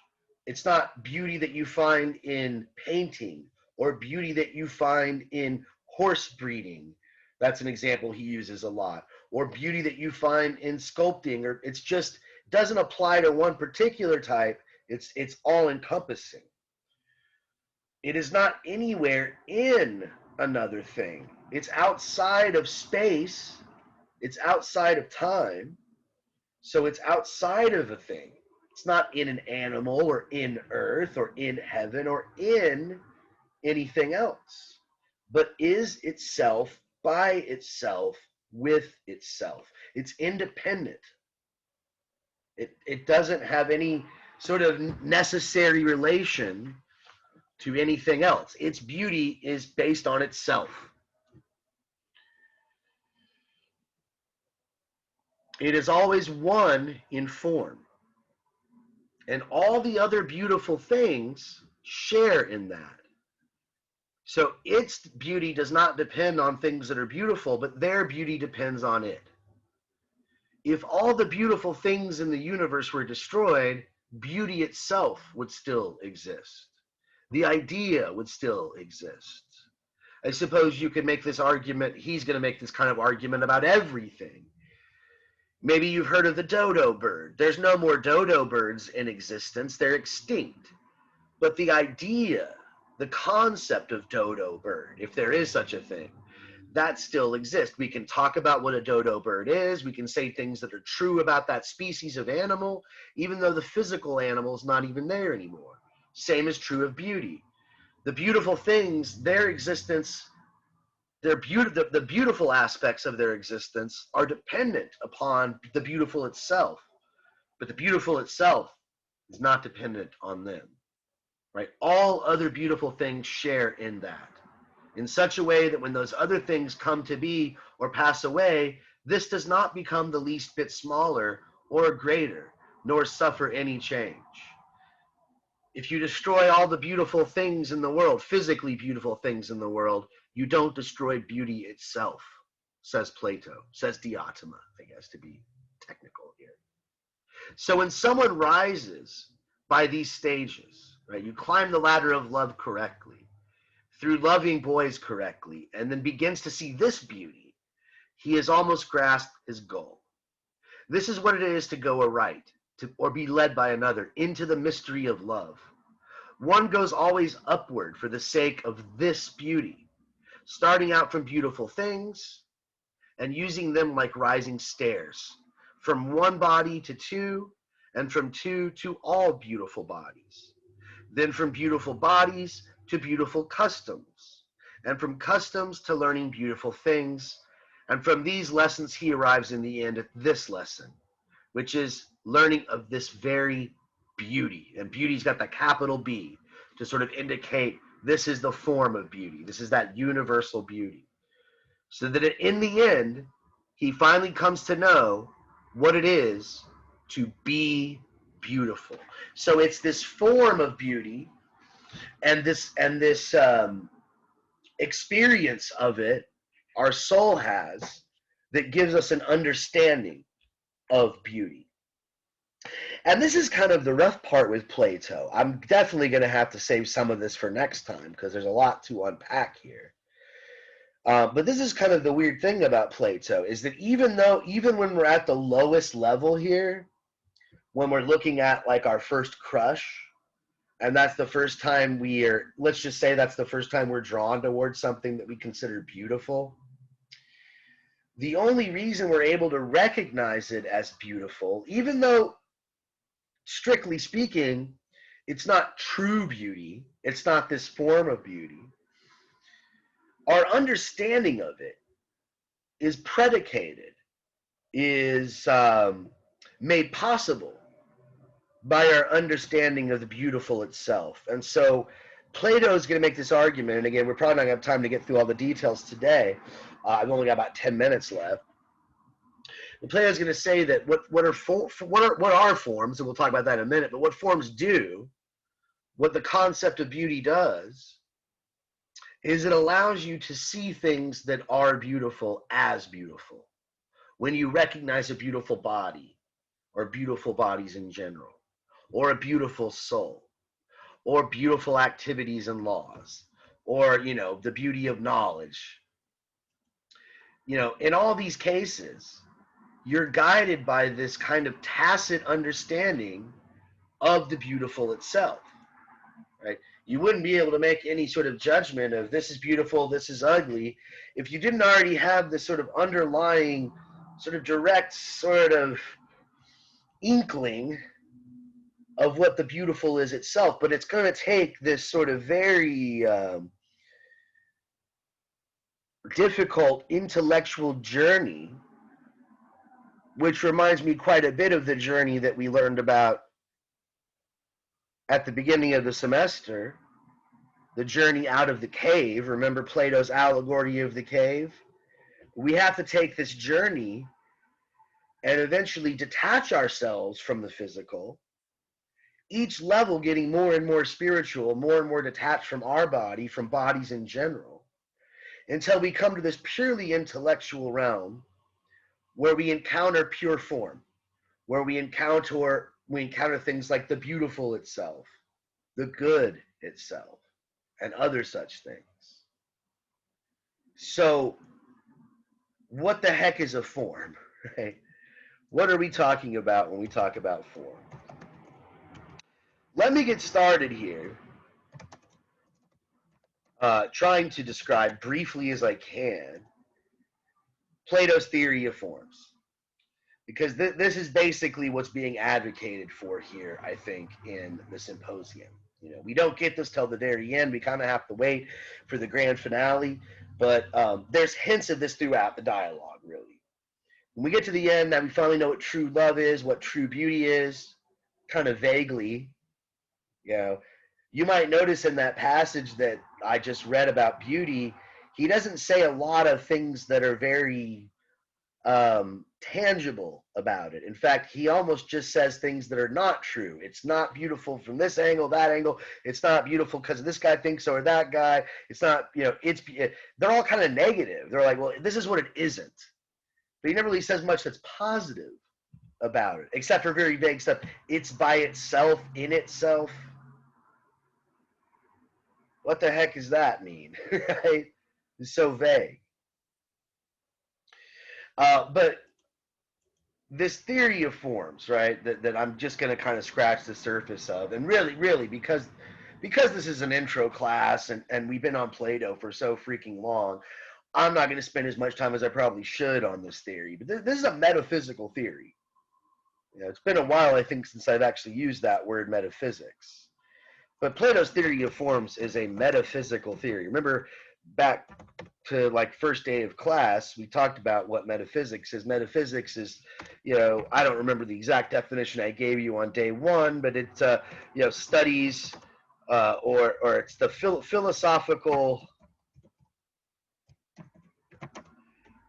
It's not beauty that you find in painting or beauty that you find in horse breeding. That's an example he uses a lot. Or beauty that you find in sculpting. Or it's just doesn't apply to one particular type. It's all encompassing. It is not anywhere in another thing. It's outside of space. It's outside of time. So it's outside of a thing. It's not in an animal or in earth or in heaven or in anything else, but is itself, by itself, with itself. It's independent. It doesn't have any sort of necessary relation to anything else. Its beauty is based on itself. It is always one in form. And all the other beautiful things share in that. So its beauty does not depend on things that are beautiful, but their beauty depends on it. If all the beautiful things in the universe were destroyed, beauty itself would still exist. The idea would still exist. I suppose you could make this argument, he's going to make this kind of argument about everything. Maybe you've heard of the dodo bird. There's no more dodo birds in existence. They're extinct. But the idea, the concept of dodo bird, if there is such a thing, that still exists. We can talk about what a dodo bird is. We can say things that are true about that species of animal, even though the physical animal is not even there anymore. Same is true of beauty. The beautiful things, their existence, the beautiful aspects of their existence are dependent upon the beautiful itself. But the beautiful itself is not dependent on them. Right? All other beautiful things share in that, in such a way that when those other things come to be or pass away, this does not become the least bit smaller or greater, nor suffer any change. If you destroy all the beautiful things in the world, physically beautiful things in the world, you don't destroy beauty itself, says Plato, says Diotima, I guess, to be technical here. So when someone rises by these stages, right, you climb the ladder of love correctly, through loving boys correctly, and then begins to see this beauty, he has almost grasped his goal. This is what it is to go aright, or be led by another into the mystery of love. One goes always upward for the sake of this beauty, starting out from beautiful things and using them like rising stairs, from one body to two, and from two to all beautiful bodies. Then from beautiful bodies to beautiful customs, and from customs to learning beautiful things. And from these lessons he arrives in the end at this lesson, which is learning of this very beauty. And beauty's got the capital B to sort of indicate this is the form of beauty. This is that universal beauty. So that in the end, he finally comes to know what it is to be beautiful. So it's this form of beauty and this experience of it our soul has that gives us an understanding of beauty. And this is kind of the rough part with Plato. I'm definitely going to have to save some of this for next time because there's a lot to unpack here. But this is kind of the weird thing about Plato, is that even when we're at the lowest level here, when we're looking at like our first crush, and that's the first time let's just say that's the first time we're drawn towards something that we consider beautiful, the only reason we're able to recognize it as beautiful, even though strictly speaking, it's not true beauty, it's not this form of beauty, our understanding of it is predicated, is made possible by our understanding of the beautiful itself. And so Plato is going to make this argument, and again, we're probably not going to have time to get through all the details today. I've only got about 10 minutes left. And Plato is going to say that what are forms, and we'll talk about that in a minute, but what forms do, what the concept of beauty does, is it allows you to see things that are beautiful as beautiful. When you recognize a beautiful body, or beautiful bodies in general, or a beautiful soul, or beautiful activities and laws, or, the beauty of knowledge. In all these cases, you're guided by this kind of tacit understanding of the beautiful itself, right? You wouldn't be able to make any sort of judgment of this is beautiful, this is ugly, if you didn't already have this sort of underlying, sort of direct sort of inkling of what the beautiful is itself. But it's going to take this sort of very difficult intellectual journey, which reminds me quite a bit of the journey that we learned about at the beginning of the semester, the journey out of the cave. Remember Plato's Allegory of the cave? We have to take this journey and eventually detach ourselves from the physical, each level getting more and more spiritual, more and more detached from our body, from bodies in general, until we come to this purely intellectual realm where we encounter pure form, where we encounter things like the beautiful itself, the good itself, and other such things. So what the heck is a form, right? What are we talking about when we talk about form? Let me get started here, trying to describe briefly as I can Plato's theory of forms, because this is basically what's being advocated for here, I think, in the Symposium. We don't get this till the very end. We kind of have to wait for the grand finale, but there's hints of this throughout the dialogue, really. When we get to the end, that we finally know what true love is, what true beauty is, kind of vaguely. You might notice in that passage that I just read about beauty, he doesn't say a lot of things that are very tangible about it. In fact, he almost just says things that are not true. It's not beautiful from this angle, that angle. It's not beautiful because this guy thinks so or that guy. It's not, they're all kind of negative. They're like, well, this is what it isn't. But he never really says much that's positive about it, except for very vague stuff. It's by itself, in itself. What the heck does that mean? Right? It's so vague. But this theory of forms, right, that I'm just going to kind of scratch the surface of, and really, because this is an intro class and we've been on Plato for so freaking long, I'm not going to spend as much time as I probably should on this theory. But this is a metaphysical theory. It's been a while, I think, since I've actually used that word metaphysics. But Plato's theory of forms is a metaphysical theory. Remember, back to like first day of class, we talked about what metaphysics is. Metaphysics is, I don't remember the exact definition I gave you on day one, but it's, studies or it's the philosophical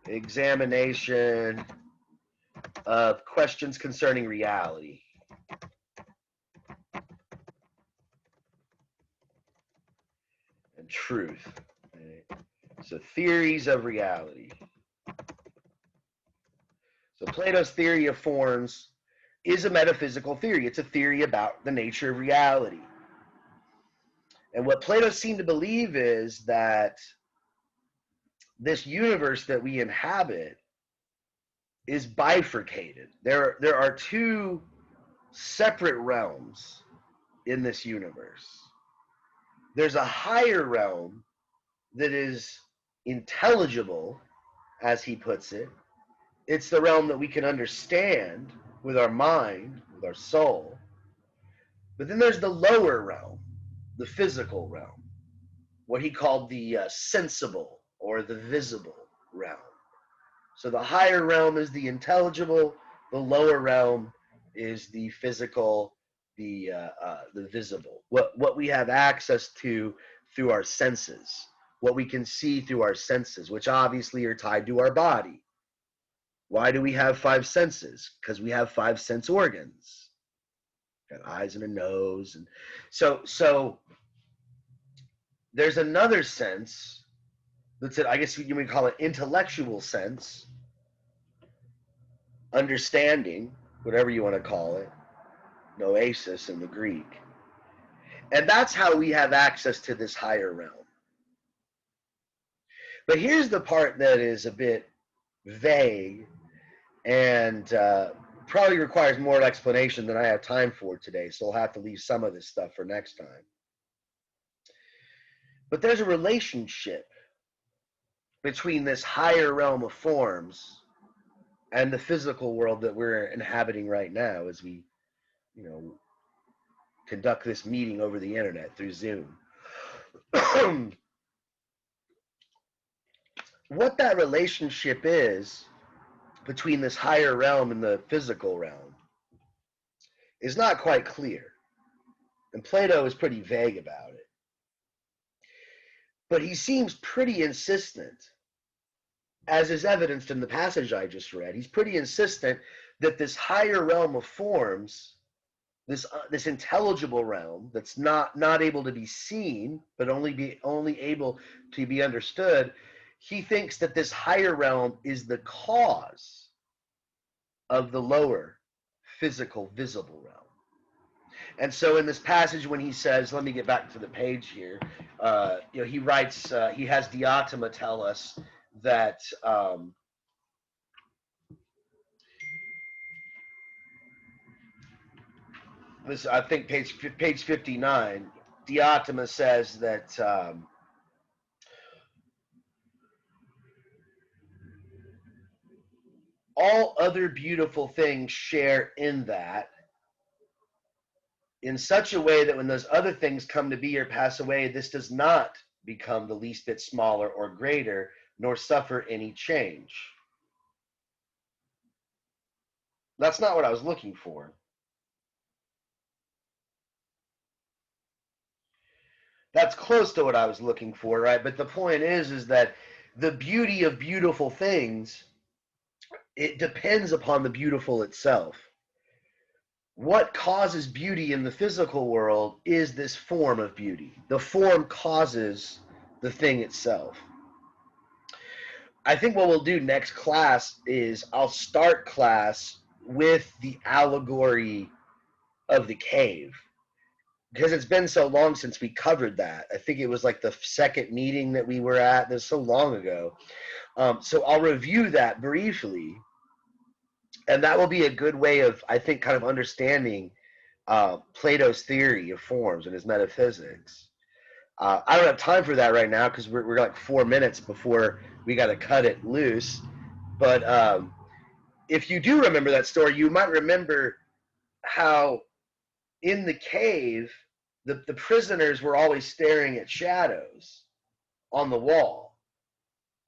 examination of questions concerning reality. And truth. Right? So theories of reality. So Plato's theory of forms is a metaphysical theory. It's a theory about the nature of reality. And what Plato seemed to believe is that this universe that we inhabit is bifurcated. There are two separate realms in this universe. There's a higher realm that is intelligible, as he puts it. It's the realm that we can understand with our mind, with our soul. But then there's the lower realm, the physical realm, what he called the sensible or the visible realm. So the higher realm is the intelligible, the lower realm is the physical, the visible, what we have access to through our senses, what we can see through our senses, which obviously are tied to our body. Why do we have 5 senses? Because we have 5 sense organs. Got eyes and a nose, and so there's another sense that's, I guess you would call it intellectual sense, understanding, whatever you want to call it, noesis in the Greek. And that's how we have access to this higher realm. But here's the part that is a bit vague and probably requires more explanation than I have time for today, so I'll have to leave some of this stuff for next time. But there's a relationship between this higher realm of forms and the physical world that we're inhabiting right now as we, conduct this meeting over the internet through Zoom. What that relationship is between this higher realm and the physical realm is not quite clear. And Plato is pretty vague about it. But he seems pretty insistent, as is evidenced in the passage I just read. He's pretty insistent that this higher realm of forms, this intelligible realm that's not able to be seen, but only able to be understood, he thinks that this higher realm is the cause of the lower physical visible realm. And so in this passage, when he says, let me get back to the page here, he writes, he has Diotima tell us that this, I think page 59, Diotima says that all other beautiful things share in that, in such a way that when those other things come to be or pass away, this does not become the least bit smaller or greater, nor suffer any change. That's not what I was looking for. That's close to what I was looking for, right? But the point is that the beauty of beautiful things, it depends upon the beautiful itself. What causes beauty in the physical world is this form of beauty. The form causes the thing itself. I think what we'll do next class is I'll start class with the allegory of the cave, because it's been so long since we covered that. I think it was like the second meeting that we were at. That's so long ago. So I'll review that briefly, and that will be a good way of, I think, kind of understanding Plato's theory of forms and his metaphysics. I don't have time for that right now because we're like 4 minutes before we got to cut it loose. But if you do remember that story, you might remember how in the cave, the prisoners were always staring at shadows on the wall.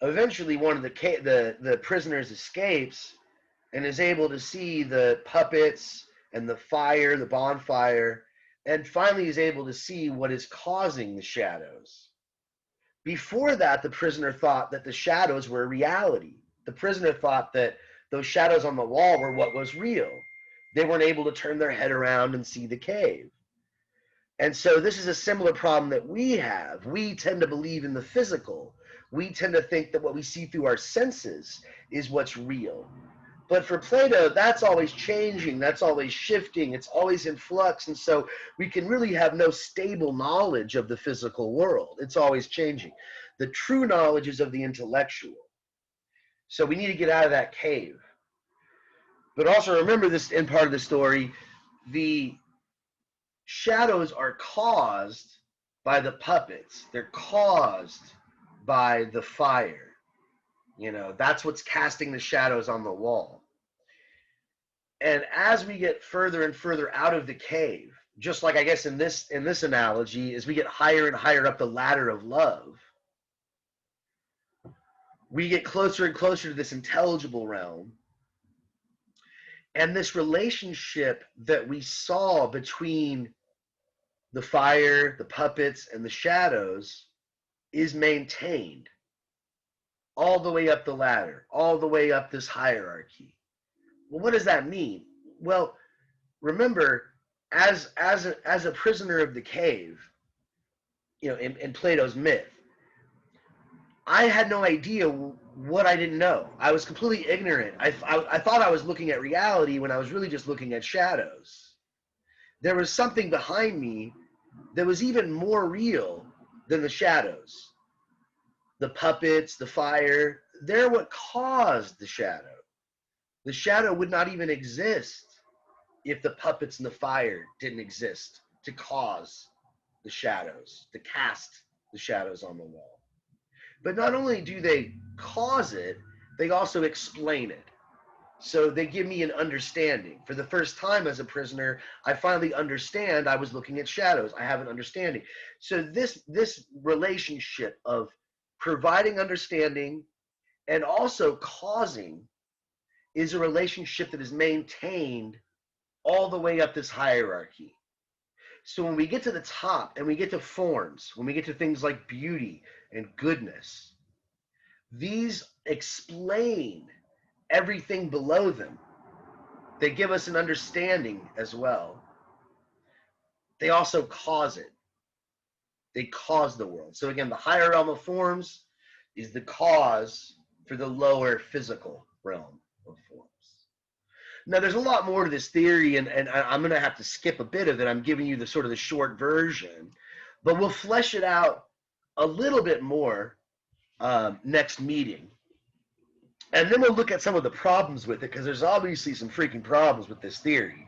Eventually, one of the prisoners escapes and is able to see the puppets and the fire, the bonfire, and finally is able to see what is causing the shadows. Before that, the prisoner thought that the shadows were reality. The prisoner thought that those shadows on the wall were what was real. They weren't able to turn their head around and see the cave. And so this is a similar problem that we have. We tend to believe in the physical. We tend to think that what we see through our senses is what's real. But for Plato, that's always changing. That's always shifting. It's always in flux. And so we can really have no stable knowledge of the physical world. It's always changing. The true knowledge is of the intellectual. So we need to get out of that cave. But also remember this in part of the story, the shadows are caused by the puppets. They're caused by the fire. That's what's casting the shadows on the wall. And as we get further and further out of the cave, just like I guess in this analogy, as we get higher and higher up the ladder of love, we get closer and closer to this intelligible realm. And this relationship that we saw between the fire, the puppets, and the shadows is maintained all the way up the ladder, all the way up this hierarchy. Well, what does that mean? Well, remember, as a prisoner of the cave, in Plato's myth, I had no idea what I didn't know. I was completely ignorant. I thought I was looking at reality when I was really just looking at shadows. There was something behind me that was even more real than the shadows. The puppets, the fire, they're what caused the shadow. The shadow would not even exist if the puppets and the fire didn't exist to cause the shadows, to cast the shadows on the wall. But not only do they cause it, they also explain it. So they give me an understanding. For the first time as a prisoner, I finally understand I was looking at shadows. I have an understanding. So this relationship of providing understanding and also causing is a relationship that is maintained all the way up this hierarchy. So when we get to the top and we get to forms, when we get to things like beauty and goodness, these explain everything below them. They give us an understanding as well. They also cause it. They cause the world. So again, the higher realm of forms is the cause for the lower physical realm of forms. Now, there's a lot more to this theory, and I'm going to have to skip a bit of it. I'm giving you the sort of the short version, but we'll flesh it out a little bit more next meeting. And then we'll look at some of the problems with it, because there's obviously some freaking problems with this theory.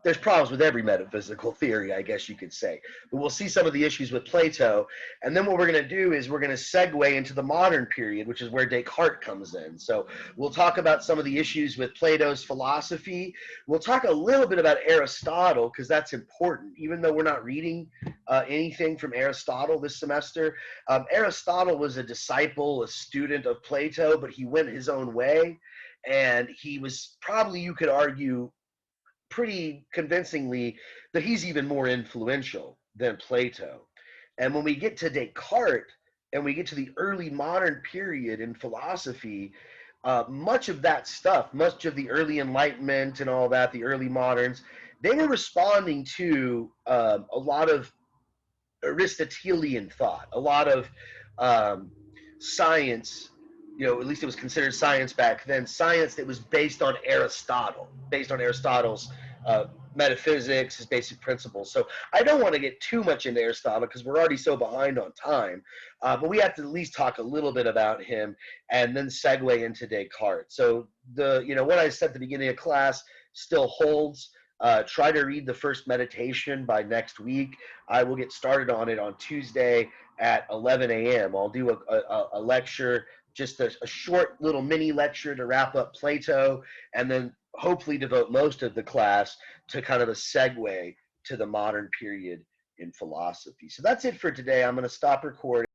There's problems with every metaphysical theory, I guess you could say. But we'll see some of the issues with Plato. And then what we're going to do is we're going to segue into the modern period, which is where Descartes comes in. So we'll talk about some of the issues with Plato's philosophy. We'll talk a little bit about Aristotle, because that's important. Even though we're not reading anything from Aristotle this semester, Aristotle was a disciple, a student of Plato, but he went his own way. And he was probably, you could argue, pretty convincingly that he's even more influential than Plato. And when we get to Descartes and we get to the early modern period in philosophy, much of that stuff, much of the early Enlightenment and all that, the early moderns, they were responding to a lot of Aristotelian thought, a lot of science, at least it was considered science back then, science that was based on Aristotle, based on Aristotle's metaphysics, his basic principles. So I don't want to get too much into Aristotle because we're already so behind on time, but we have to at least talk a little bit about him and then segue into Descartes. So what I said at the beginning of class still holds. Try to read the first meditation by next week. I will get started on it on Tuesday at 11 a.m. I'll do a lecture, just a short little mini lecture to wrap up Plato, and then hopefully devote most of the class to kind of a segue to the modern period in philosophy. So that's it for today. I'm going to stop recording.